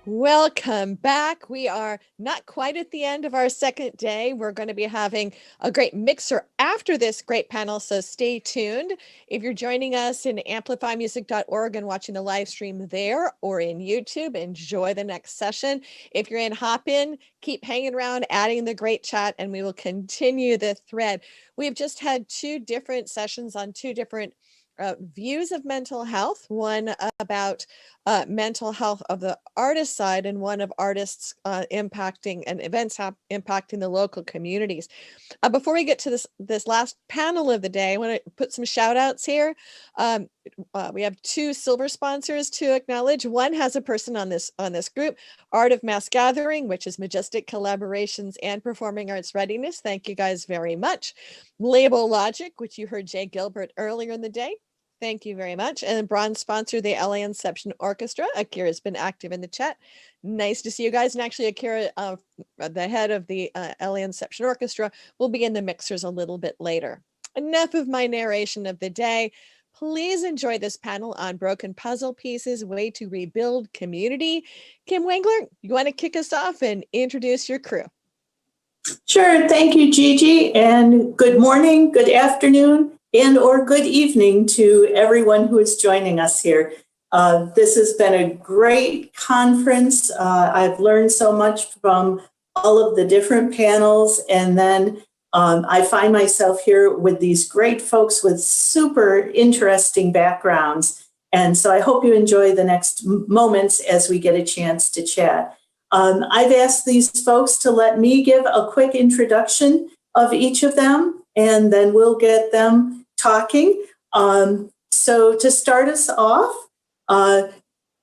Welcome back. We are not quite at the end of our second day. We're going to be having a great mixer after this great panel, so stay tuned. If you're joining us in amplifymusic.org and watching the live stream there or in YouTube, enjoy the next session. If you're in Hopin, keep hanging around, adding the great chat, and we will continue the thread. We've just had two different sessions on two different views of mental health, one about mental health of the artist side and one of artists impacting and events impacting the local communities. Before we get to this last panel of the day, I want to put some shout outs here. We have two silver sponsors to acknowledge. One has a person on this group, Art of Mass Gathering, which is Majestic Collaborations and Performing Arts Readiness. Thank you guys very much. Label Logic, which you heard Jay Gilbert earlier in the day. Thank you very much. And bronze sponsor, the LA Inception Orchestra. Akira has been active in the chat. Nice to see you guys. And actually, Akira, the head of the LA Inception Orchestra, will be in the mixers a little bit later. Enough of my narration of the day. Please enjoy this panel on broken puzzle pieces, way to rebuild community. Kim Wangler, you want to kick us off and introduce your crew? Sure. Thank you, Gigi. And good morning, good afternoon, and or good evening to everyone who is joining us here. This has been a great conference. I've learned so much from all of the different panels, and then I find myself here with these great folks with super interesting backgrounds. And so I hope you enjoy the next moments as we get a chance to chat. I've asked these folks to let me give a quick introduction of each of them, and then we'll get them talking. So to start us off,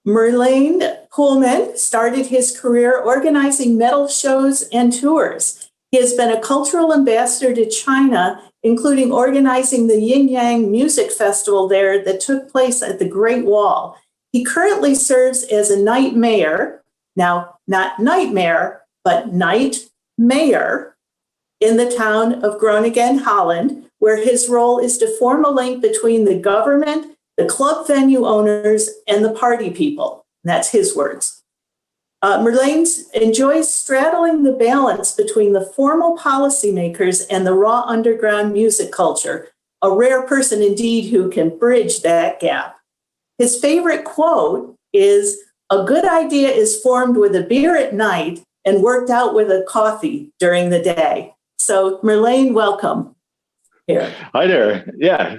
Merlijn Poolman started his career organizing metal shows and tours. He has been a cultural ambassador to China, including organizing the Yin Yang Music Festival there that took place at the Great Wall. He currently serves as a night mayor. Now, not nightmare, but night mayor in the town of Groningen, Holland, where his role is to form a link between the government, the club venue owners, and the party people. And that's his words. Merlijn enjoys straddling the balance between the formal policymakers and the raw underground music culture, a rare person indeed who can bridge that gap. His favorite quote is, "A good idea is formed with a beer at night and worked out with a coffee during the day." So Merlijn, welcome here. Hi there. Yeah,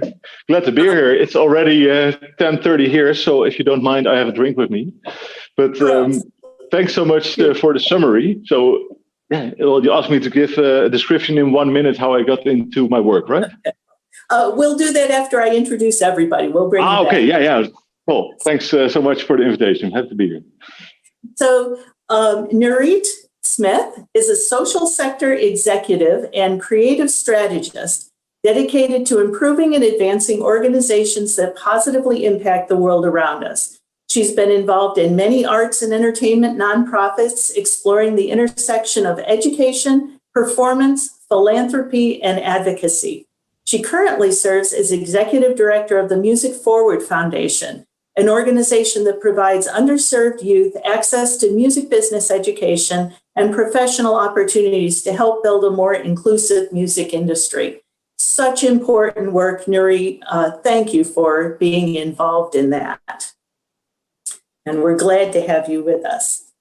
glad to be here. It's already 10:30 here, so if you don't mind, I have a drink with me. But thanks so much for the summary. So yeah, you asked me to give a description in 1 minute how I got into my work, right? We'll do that after I introduce everybody. We'll bring you back. Okay, yeah. Cool. Thanks so much for the invitation. Happy to be here. So Nurit Smith is a social sector executive and creative strategist dedicated to improving and advancing organizations that positively impact the world around us. She's been involved in many arts and entertainment nonprofits, exploring the intersection of education, performance, philanthropy, and advocacy. She currently serves as executive director of the Music Forward Foundation, an organization that provides underserved youth access to music business education and professional opportunities to help build a more inclusive music industry. Such important work, Nurit. Thank you for being involved in that. And we're glad to have you with us.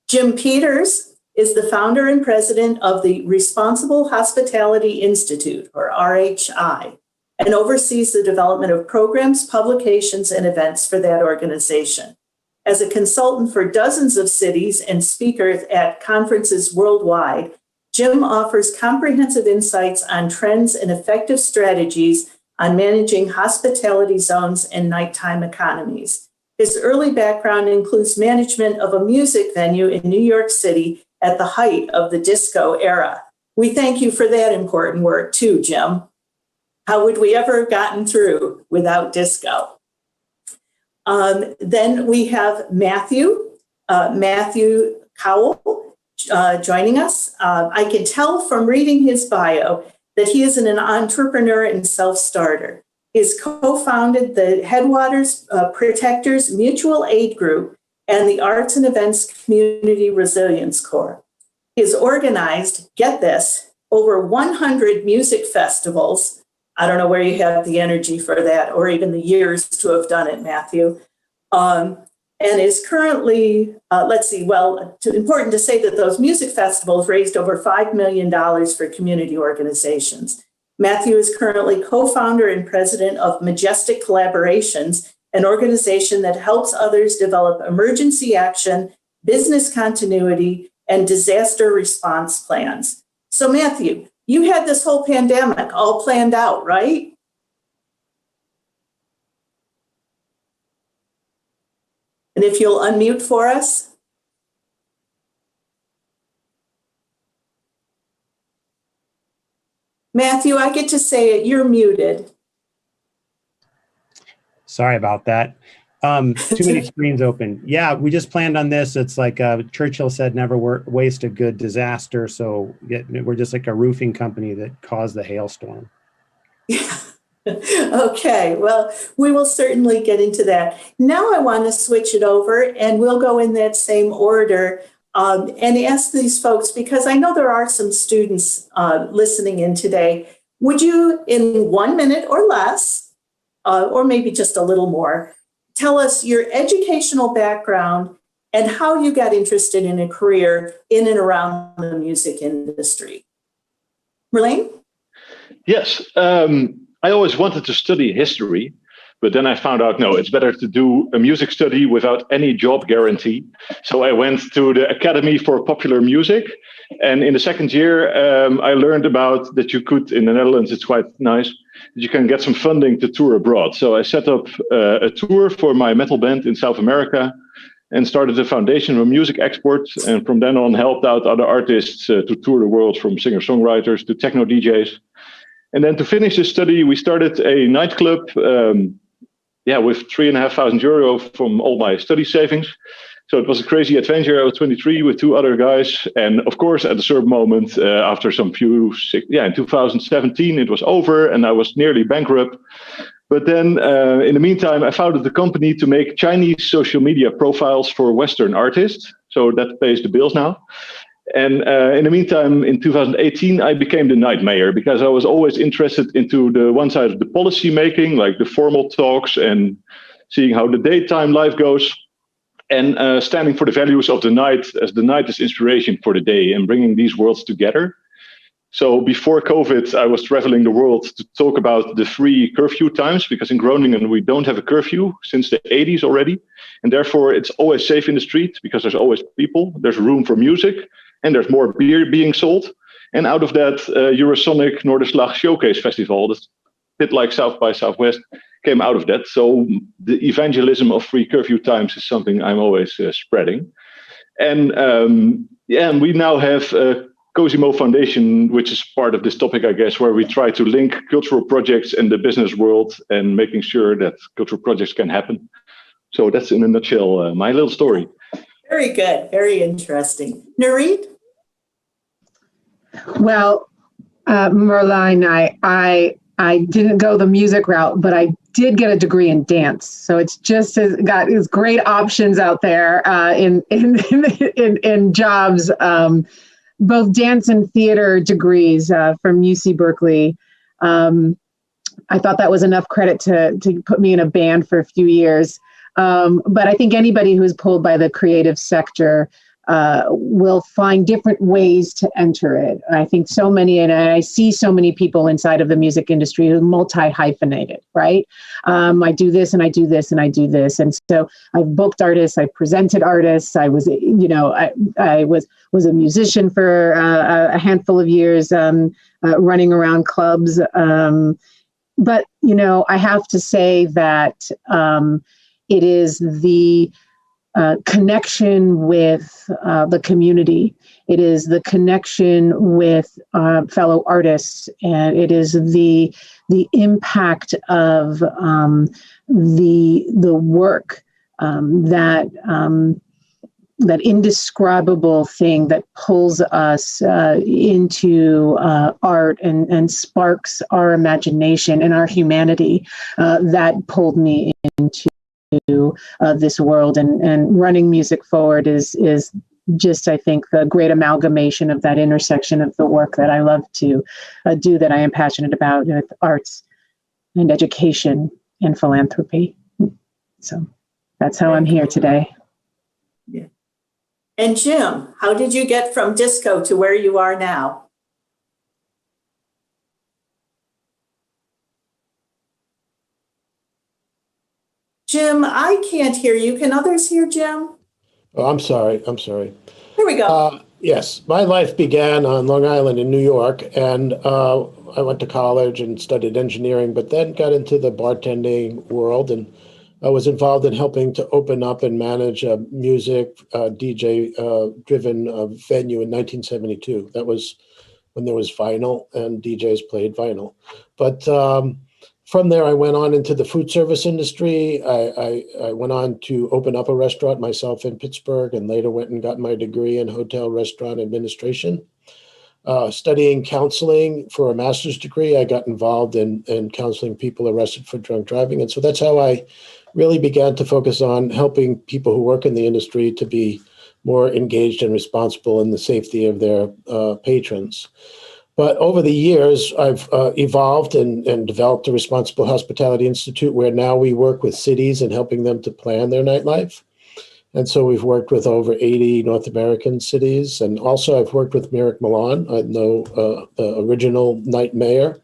Jim Peters is the founder and president of the Responsible Hospitality Institute, or RHI, and oversees the development of programs, publications, and events for that organization. As a consultant for dozens of cities and speakers at conferences worldwide, Jim offers comprehensive insights on trends and effective strategies on managing hospitality zones and nighttime economies. His early background includes management of a music venue in New York City at the height of the disco era. We thank you for that important work too, Jim. How would we ever have gotten through without disco? Then we have Matthew Kowal joining us. I can tell from reading his bio that he is an entrepreneur and self-starter. He has co-founded the Headwaters Protectors Mutual Aid Group and the Arts and Events Community Resilience Corps. He has organized, get this, over 100 music festivals. I don't know where you have the energy for that or even the years to have done it, Matthew. And is currently, important to say that those music festivals raised over $5 million for community organizations. Matthew is currently co-founder and president of Majestic Collaborations, an organization that helps others develop emergency action, business continuity, and disaster response plans. So Matthew, you had this whole pandemic all planned out, right? And if you'll unmute for us. Matthew, I get to say it, you're muted. Sorry about that. Too many screens open. Yeah, we just planned on this. It's like Churchill said, never waste a good disaster. So we're just like a roofing company that caused the hailstorm. Yeah. Okay, well, we will certainly get into that. Now I want to switch it over and we'll go in that same order and ask these folks, because I know there are some students listening in today. Would you, in 1 minute or less, or maybe just a little more, tell us your educational background and how you got interested in a career in and around the music industry? Merlijn? Yes. I always wanted to study history, but then I found out, no, it's better to do a music study without any job guarantee. So I went to the Academy for Popular Music. And in the second year, I learned about that you could, in the Netherlands, it's quite nice, that you can get some funding to tour abroad. So I set up a tour for my metal band in South America and started a foundation for music export. And from then on, helped out other artists to tour the world, from singer-songwriters to techno DJs. And then to finish this study, we started a nightclub, with €3,500 from all my study savings. So it was a crazy adventure. I was 23 with two other guys. And of course, at a certain moment, after in 2017, it was over and I was nearly bankrupt. But then in the meantime, I founded a company to make Chinese social media profiles for Western artists. So that pays the bills now. And in the meantime, in 2018, I became the night mayor because I was always interested into the one side of the policy making, like the formal talks and seeing how the daytime life goes, and standing for the values of the night, as the night is inspiration for the day and bringing these worlds together. So before COVID, I was traveling the world to talk about the free curfew times, because in Groningen, we don't have a curfew since the 80s already. And therefore, it's always safe in the street because there's always people, there's room for music, and there's more beer being sold. And out of that, Eurosonic Noorderslag Showcase Festival, that's a bit like South by Southwest, came out of that. So the evangelism of free curfew times is something I'm always spreading. And and we now have a Cosimo Foundation, which is part of this topic, I guess, where we try to link cultural projects and the business world and making sure that cultural projects can happen. So that's in a nutshell my little story. Very good. Very interesting. Nurit? Well, Merlijn, I didn't go the music route, but I did get a degree in dance. So it's just got great options out there in jobs, both dance and theater degrees from UC Berkeley. I thought that was enough credit to put me in a band for a few years. But I think anybody who's pulled by the creative sector will find different ways to enter it. I think so many, and I see so many people inside of the music industry who multi-hyphenated, right? I do this and I do this and I do this. And so I've booked artists, I presented artists, I was, I was a musician for a handful of years, running around clubs. But, I have to say that it is the connection with the community. It is the connection with fellow artists, and it is the impact of the work that indescribable thing that pulls us into art and sparks our imagination and our humanity that pulled me into this world, and running music forward is just, I think, the great amalgamation of that intersection of the work that I love to do, that I am passionate about, with arts and education and philanthropy. So that's how I'm here today. Yeah. And Jim, how did you get from disco to where you are now? Jim, I can't hear you. Can others hear Jim? Oh, I'm sorry. Here we go. Yes, my life began on Long Island in New York, and I went to college and studied engineering, but then got into the bartending world, and I was involved in helping to open up and manage a music DJ-driven venue in 1972. That was when there was vinyl and DJs played vinyl. But from there, I went on into the food service industry. I went on to open up a restaurant myself in Pittsburgh, and later went and got my degree in hotel restaurant administration. Studying counseling for a master's degree, I got involved in counseling people arrested for drunk driving. And so that's how I really began to focus on helping people who work in the industry to be more engaged and responsible in the safety of their patrons. But over the years, I've evolved and developed a Responsible Hospitality Institute, where now we work with cities and helping them to plan their nightlife. And so we've worked with over 80 North American cities. And also I've worked with Merrick Milan, I know the original night mayor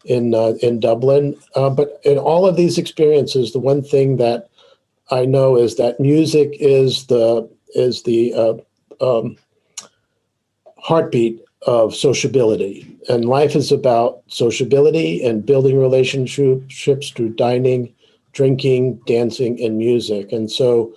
in Dublin. But in all of these experiences, the one thing that I know is that music is the heartbeat of sociability, and life is about sociability and building relationships through dining, drinking, dancing, and music. And so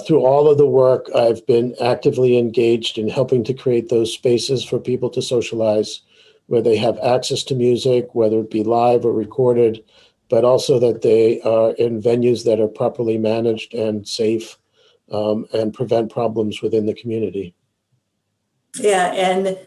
through all of the work, I've been actively engaged in helping to create those spaces for people to socialize, where they have access to music, whether it be live or recorded, but also that they are in venues that are properly managed and safe, and prevent problems within the community. Yeah, and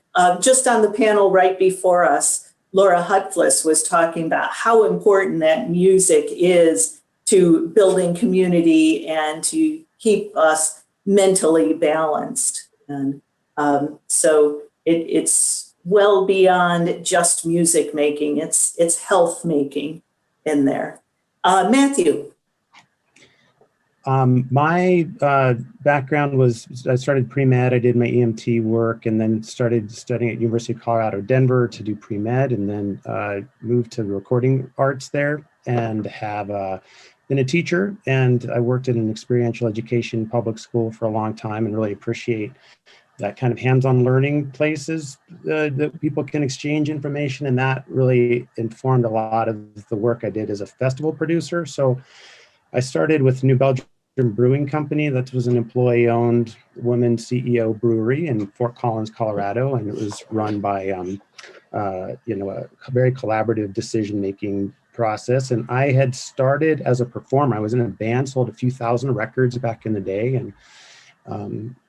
just on the panel right before us, Laura Hutflis was talking about how important that music is to building community and to keep us mentally balanced. And so it's well beyond just music making, it's health making in there. Matthew. My background was, I started pre-med, I did my EMT work, and then started studying at University of Colorado, Denver to do pre-med, and then moved to recording arts there, and have been a teacher. And I worked in an experiential education public school for a long time, and really appreciate that kind of hands-on learning places that people can exchange information. And that really informed a lot of the work I did as a festival producer. So I started with New Belgium Brewing Company. That was an employee-owned woman CEO brewery in Fort Collins, Colorado, and it was run by a very collaborative decision-making process. And I had started as a performer. I was in a band, sold a few thousand records back in the day, and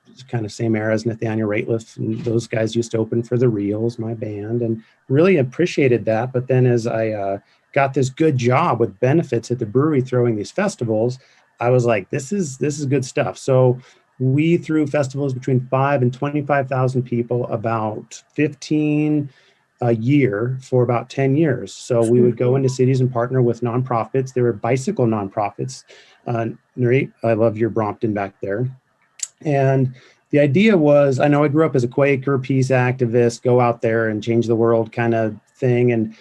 it's kind of same era as Nathaniel Rateliff, and those guys used to open for the Reels, my band, and really appreciated that. But then as I got this good job with benefits at the brewery throwing these festivals, I was like, this is good stuff. So we threw festivals between 5,000 and 25,000 people, about 15 a year for about 10 years. So we would go into cities and partner with nonprofits. There were bicycle nonprofits. Nurit, I love your Brompton back there. And the idea was, I know I grew up as a Quaker peace activist, go out there and change the world kind of thing. And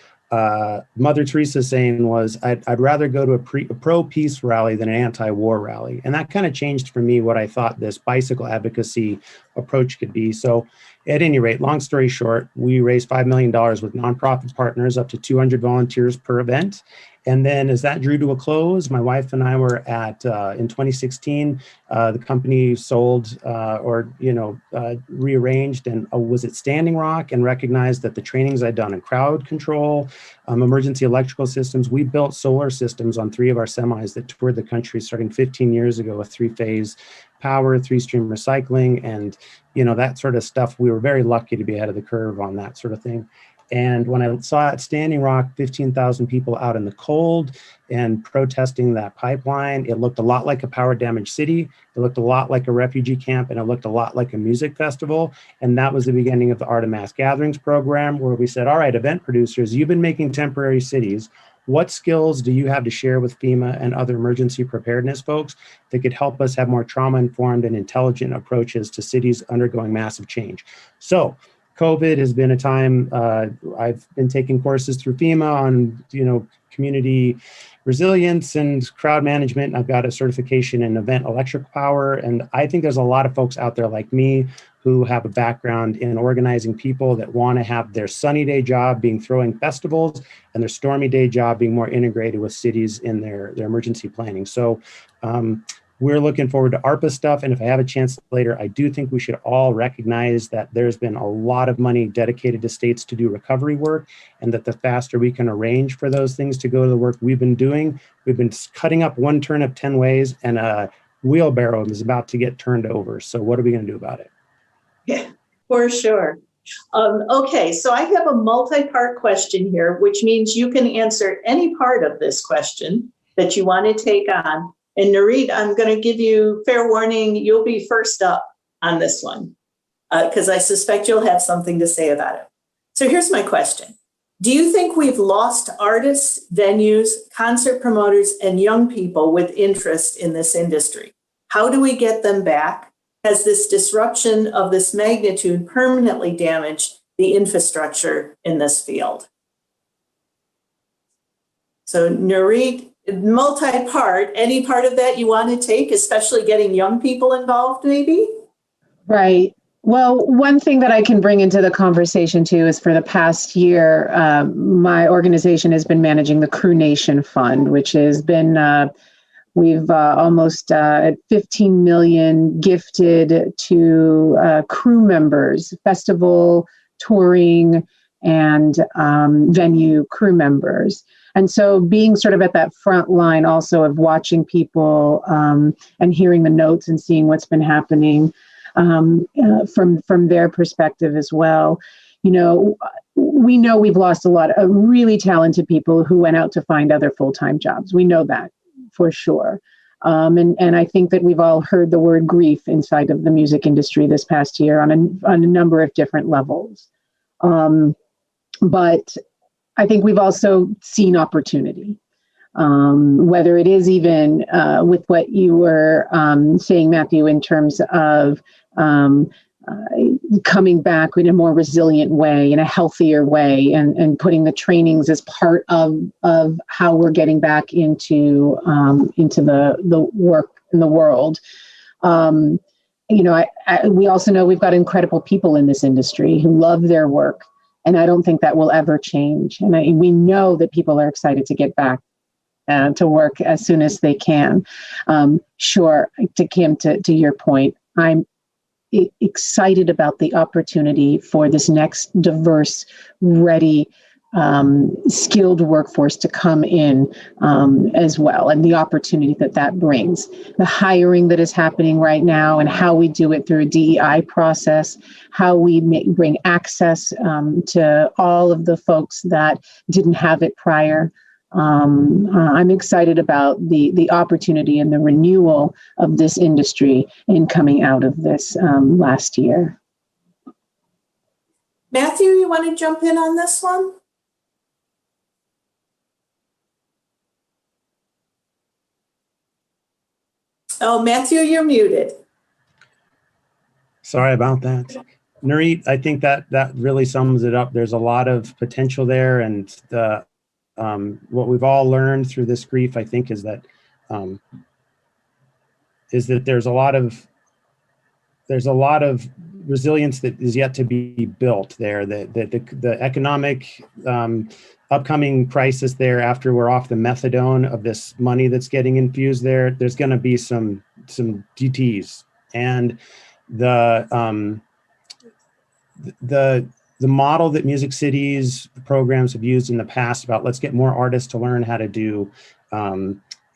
Mother Teresa's saying was, I'd rather go to a pro-peace rally than an anti-war rally. And that kind of changed for me what I thought this bicycle advocacy approach could be. So at any rate, long story short, we raised $5 million with nonprofit partners, up to 200 volunteers per event. And then as that drew to a close, my wife and I were at, in 2016, the company sold rearranged and was at Standing Rock, and recognized that the trainings I'd done in crowd control, emergency electrical systems, we built solar systems on 3 of our semis that toured the country starting 15 years ago with 3-phase power, 3-stream recycling, and that sort of stuff. We were very lucky to be ahead of the curve on that sort of thing. And when I saw at Standing Rock, 15,000 people out in the cold and protesting that pipeline, it looked a lot like a power damaged city. It looked a lot like a refugee camp, and it looked a lot like a music festival. And that was the beginning of the Art of Mass Gatherings program, where we said, all right, event producers, you've been making temporary cities. What skills do you have to share with FEMA and other emergency preparedness folks that could help us have more trauma-informed and intelligent approaches to cities undergoing massive change? So COVID has been a time, I've been taking courses through FEMA on, community resilience and crowd management. I've got a certification in event electric power. And I think there's a lot of folks out there like me who have a background in organizing people that want to have their sunny day job being throwing festivals and their stormy day job being more integrated with cities in their emergency planning. So we're looking forward to ARPA stuff. And if I have a chance later, I do think we should all recognize that there's been a lot of money dedicated to states to do recovery work, and that the faster we can arrange for those things to go to the work we've been doing. We've been cutting up one turnip 10 ways, and a wheelbarrow is about to get turned over. So what are we going to do about it? Yeah, for sure. Okay, so I have a multi-part question here, which means you can answer any part of this question that you want to take on. And Nurit, I'm going to give you fair warning. You'll be first up on this one because I suspect you'll have something to say about it. So here's my question. Do you think we've lost artists, venues, concert promoters, and young people with interest in this industry? How do we get them back? Has this disruption of this magnitude permanently damaged the infrastructure in this field? So Nurit, multi-part, any part of that you want to take, especially getting young people involved, maybe? Right. Well, one thing that I can bring into the conversation too is for the past year, my organization has been managing the Crew Nation Fund, which has been, we've almost at 15 million gifted to crew members, festival, touring, and venue crew members. And so being sort of at that front line also of watching people and hearing the notes and seeing what's been happening from their perspective as well. We know we've lost a lot of really talented people who went out to find other full-time jobs. We know that for sure. And I think that we've all heard the word grief inside of the music industry this past year on a number of different levels. But I think we've also seen opportunity, whether it is even with what you were saying, Matthew, in terms of coming back in a more resilient way, in a healthier way, and putting the trainings as part of how we're getting back into the work in the world. We also know we've got incredible people in this industry who love their work. And I don't think that will ever change. And we know that people are excited to get back to work as soon as they can. Sure, to Kim, to your point, I'm excited about the opportunity for this next diverse, ready, skilled workforce to come in as well, and the opportunity that brings. The hiring that is happening right now and how we do it through a DEI process, how we bring access to all of the folks that didn't have it prior. I'm excited about the opportunity and the renewal of this industry in coming out of this last year. Matthew, you want to jump in on this one? Oh, Matthew, you're muted. Sorry about that. Nurit, I think that really sums it up. There's a lot of potential there, and what we've all learned through this grief, I think, is that there's a lot of resilience that is yet to be built there. The economic upcoming crisis there, after we're off the methadone of this money that's getting infused there's going to be some DTs, and the model that Music Cities programs have used in the past about let's get more artists to learn how to do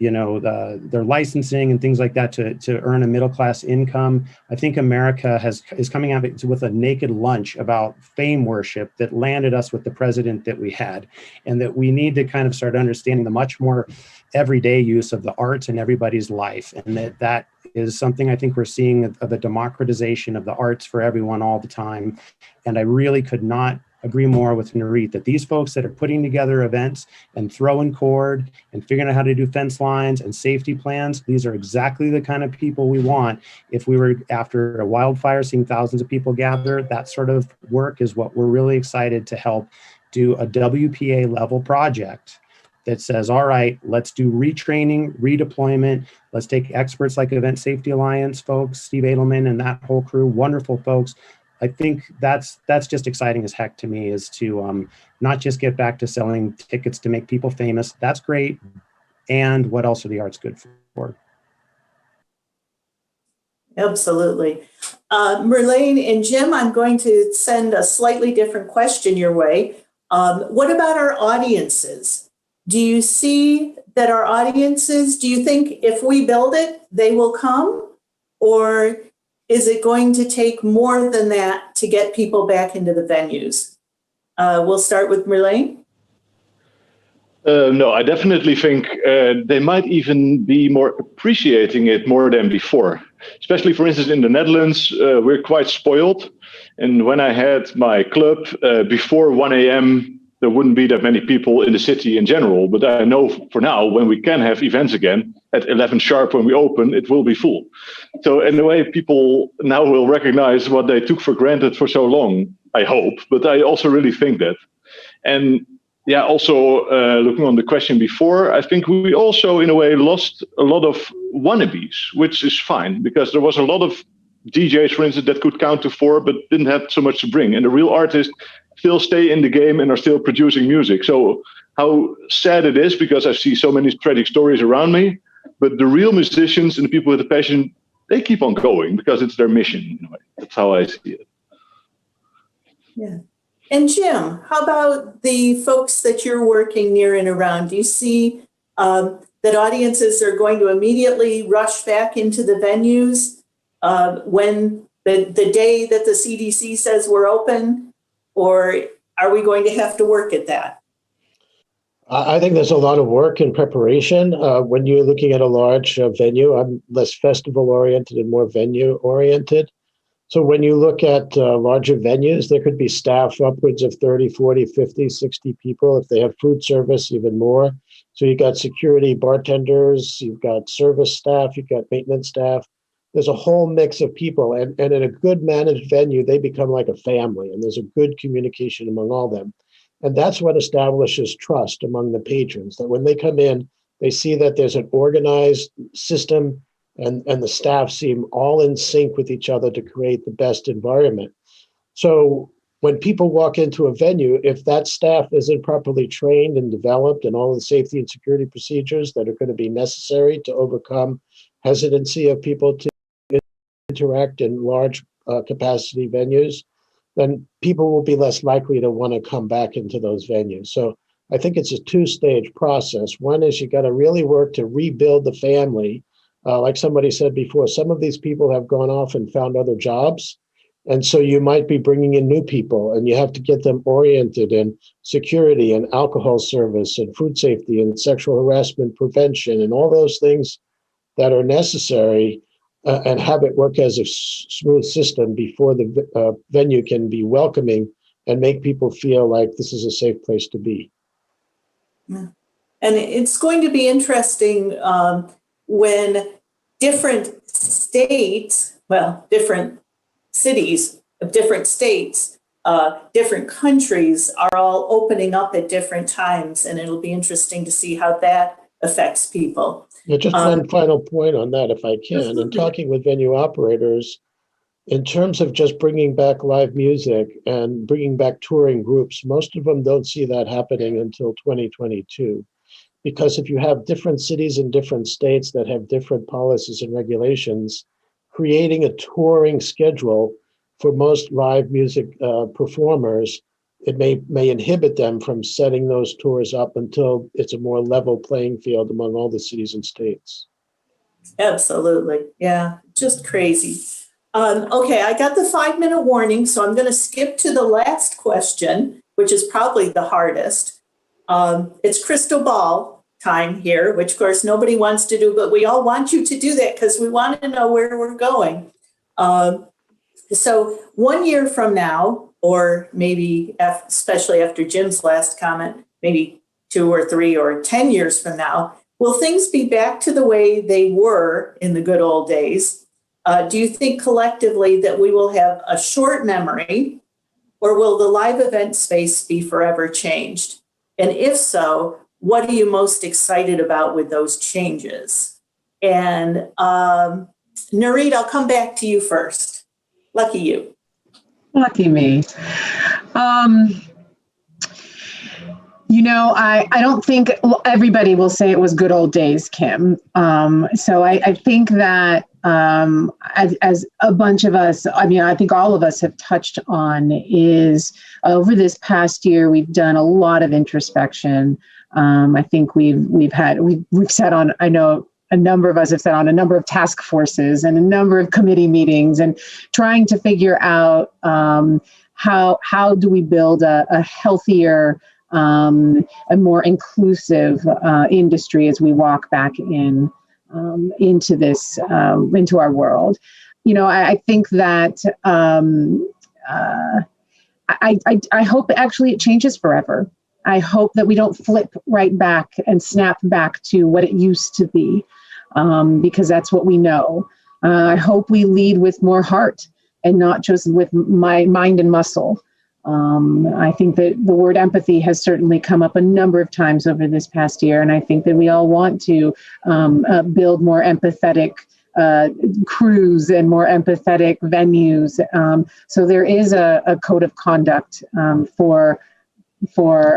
their licensing and things like that to earn a middle-class income. I think America is coming out with a naked lunch about fame worship that landed us with the president that we had, and that we need to kind of start understanding the much more everyday use of the arts in everybody's life. And that is something I think we're seeing of a democratization of the arts for everyone all the time. And I really could not agree more with Nurit that these folks that are putting together events and throwing cord and figuring out how to do fence lines and safety plans, these are exactly the kind of people we want. If we were after a wildfire seeing thousands of people gather, that sort of work is what we're really excited to help do a WPA level project that says, all right, let's do retraining, redeployment. Let's take experts like Event Safety Alliance folks, Steve Edelman and that whole crew, wonderful folks. I think that's just exciting as heck to me, is to not just get back to selling tickets to make people famous. That's great. And what else are the arts good for? Absolutely. Merlijn and Jim, I'm going to send a slightly different question your way. What about our audiences? Do you see that our audiences, do you think if we build it, they will come? Or is it going to take more than that to get people back into the venues? We'll start with Merlijn. No, I definitely think they might even be more appreciating it more than before. Especially, for instance, in the Netherlands, we're quite spoiled. And when I had my club before 1 a.m., there wouldn't be that many people in the city in general. But I know for now, when we can have events again, at 11 sharp when we open, it will be full. So in a way, people now will recognize what they took for granted for so long, I hope. But I also really think that. And yeah, also looking on the question before, I think we also, in a way, lost a lot of wannabes, which is fine, because there was a lot of DJs, for instance, that could count to 4, but didn't have so much to bring. And the real artists still stay in the game and are still producing music. So how sad it is, because I see so many tragic stories around me, but the real musicians and the people with the passion, they keep on going because it's their mission. In a way. That's how I see it. Yeah. And Jim, how about the folks that you're working near and around? Do you see that audiences are going to immediately rush back into the venues when the day that the CDC says we're open? Or are we going to have to work at that? I think there's a lot of work in preparation. When you're looking at a large venue, I'm less festival oriented and more venue oriented. So when you look at larger venues, there could be staff upwards of 30, 40, 50, 60 people. If they have food service, even more. So you've got security, bartenders, you've got service staff, you've got maintenance staff. There's a whole mix of people. And in a good managed venue, they become like a family. And there's a good communication among all of them. And that's what establishes trust among the patrons, that when they come in, they see that there's an organized system and the staff seem all in sync with each other to create the best environment. So when people walk into a venue, if that staff isn't properly trained and developed and all the safety and security procedures that are going to be necessary to overcome hesitancy of people to interact in large capacity venues, then people will be less likely to want to come back into those venues. So I think it's a two-stage process. One is you got to really work to rebuild the family. Like somebody said before, some of these people have gone off and found other jobs. And so you might be bringing in new people and you have to get them oriented in security and alcohol service and food safety and sexual harassment prevention and all those things that are necessary and have it work as a smooth system before the venue can be welcoming and make people feel like this is a safe place to be. Yeah. And it's going to be interesting when different states, different cities of different states, different countries are all opening up at different times. And it'll be interesting to see how that affects people. Yeah, just one final point on that, if I can. In talking with venue operators, in terms of just bringing back live music and bringing back touring groups, most of them don't see that happening until 2022. Because if you have different cities in different states that have different policies and regulations, creating a touring schedule for most live music performers it may inhibit them from setting those tours up until it's a more level playing field among all the cities and states. Absolutely. Yeah, just crazy. Okay, I got the 5-minute warning, so I'm going to skip to the last question, which is probably the hardest. It's crystal ball time here, which of course nobody wants to do, but we all want you to do that because we want to know where we're going. So 1 year from now, or maybe especially after Jim's last comment, maybe 2 or 3 or 10 years from now, will things be back to the way they were in the good old days? Do you think collectively that we will have a short memory, or will the live event space be forever changed? And if so, what are you most excited about with those changes? And Nurit, I'll come back to you first. Lucky you. Lucky me. I don't think everybody will say it was good old days, Kim. So I think that as a bunch of us, I think all of us have touched on is over this past year, we've done a lot of introspection. I think we've sat on, I know a number of us have sat on a number of task forces and a number of committee meetings and trying to figure out how do we build a healthier, a more inclusive industry as we walk back into this, into our world. I think that I hope actually it changes forever. I hope that we don't flip right back and snap back to what it used to be, because that's what we know. I hope we lead with more heart and not just with my mind and muscle. I think that the word empathy has certainly come up a number of times over this past year, and I think that we all want to build more empathetic crews and more empathetic venues. So there is a code of conduct for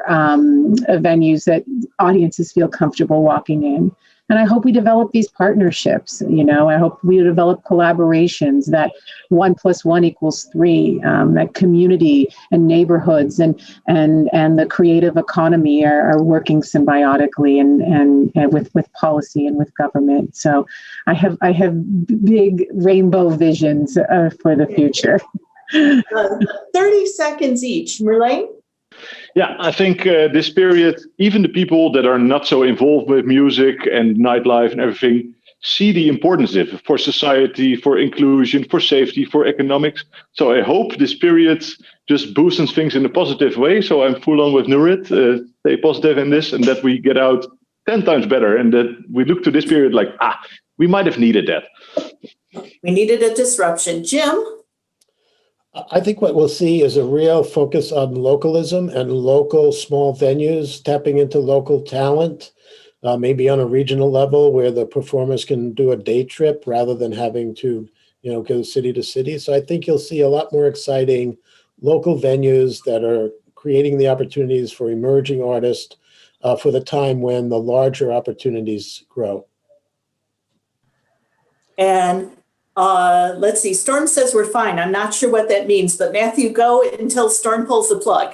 venues that audiences feel comfortable walking in. And I hope we develop these partnerships. I hope we develop collaborations that 1 + 1 = 3, that community and neighborhoods and the creative economy are working symbiotically and with policy and with government. So I have big rainbow visions for the future. 30 seconds each. Merlijn? Yeah, I think this period, even the people that are not so involved with music and nightlife and everything, see the importance of it for society, for inclusion, for safety, for economics. So I hope this period just boosts things in a positive way. So I'm full on with Nurit, stay positive in this, and that we get out 10 times better, and that we look to this period like, we might have needed that. We needed a disruption. Jim? I think what we'll see is a real focus on localism and local small venues, tapping into local talent, maybe on a regional level where the performers can do a day trip rather than having to, go city to city. So I think you'll see a lot more exciting local venues that are creating the opportunities for emerging artists for the time when the larger opportunities grow. And let's see, Storm says we're fine. I'm not sure what that means, but Matthew, go until Storm pulls the plug.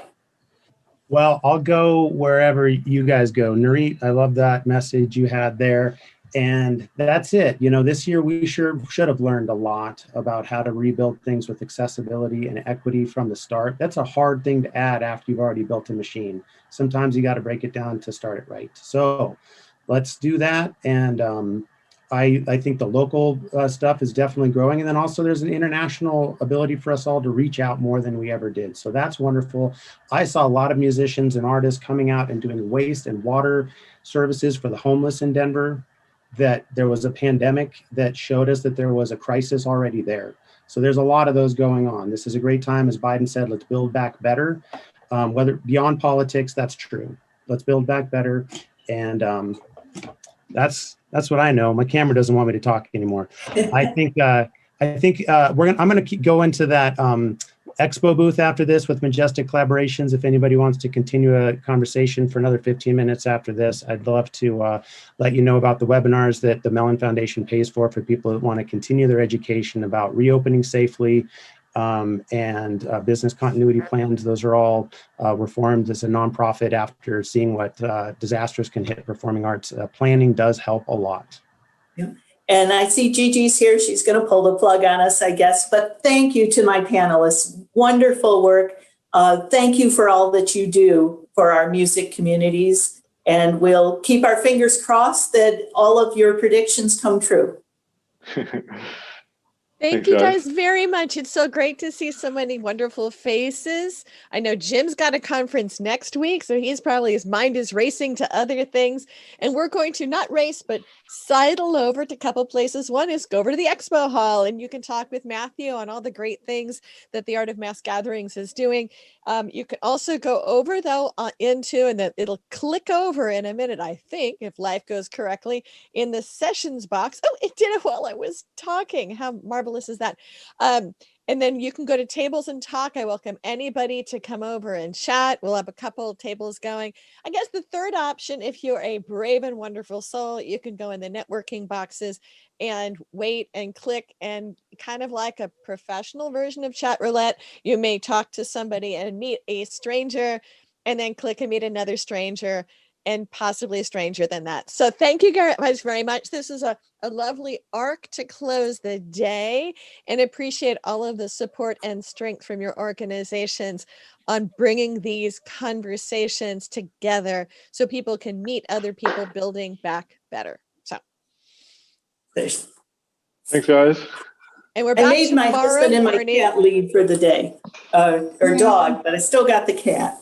Well, I'll go wherever you guys go. Nurit, I love that message you had there. And that's it. This year we sure should have learned a lot about how to rebuild things with accessibility and equity from the start. That's a hard thing to add after you've already built a machine. Sometimes you got to break it down to start it right. So let's do that. And I think the local stuff is definitely growing. And then also there's an international ability for us all to reach out more than we ever did. So that's wonderful. I saw a lot of musicians and artists coming out and doing waste and water services for the homeless in Denver, that there was a pandemic that showed us that there was a crisis already there. So there's a lot of those going on. This is a great time. As Biden said, let's build back better. Whether beyond politics, that's true. Let's build back better. And that's what I know. My camera doesn't want me to talk anymore. I think I'm going to go into that expo booth after this with Majestic Collaborations. If anybody wants to continue a conversation for another 15 minutes after this, I'd love to let you know about the webinars that the Mellon Foundation pays for people that want to continue their education about reopening safely, and business continuity plans. Those are all were formed as a nonprofit after seeing what disasters can hit performing arts. Planning does help a lot. Yeah. And I see Gigi's here. She's going to pull the plug on us, I guess. But thank you to my panelists. Wonderful work. Thank you for all that you do for our music communities. And we'll keep our fingers crossed that all of your predictions come true. Thank Thanks, you guys. guys very much. It's so great to see so many wonderful faces. I know Jim's got a conference next week, so his mind is racing to other things. And we're going to not race, but sidle over to a couple places. One is go over to the expo hall, and you can talk with Matthew on all the great things that the Art of Mass Gatherings is doing. You can also go over though and it'll click over in a minute, I think, if life goes correctly, in the sessions box. Oh, it did it while I was talking. How marvelous is that? And then you can go to tables and talk. I welcome anybody to come over and chat. We'll have a couple of tables going. I guess the third option, if you're a brave and wonderful soul, you can go in the networking boxes and wait and click, and kind of like a professional version of chat roulette, you may talk to somebody and meet a stranger, and then click and meet another stranger, and possibly a stranger than that. So thank you guys very much. This is a lovely arc to close the day, and appreciate all of the support and strength from your organizations on bringing these conversations together so people can meet other people, building back better. So, Thanks, guys. and we're I back made my tomorrow husband and my morning. cat leave for the day, or dog, but I still got the cat.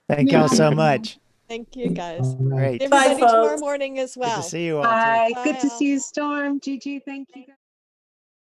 Thank y'all so much. Thank you guys. Great. Everybody Bye, tomorrow folks. morning as Good well. to see you all. Too. Bye. Good to Bye, all. see you, Storm. Gigi, thank you.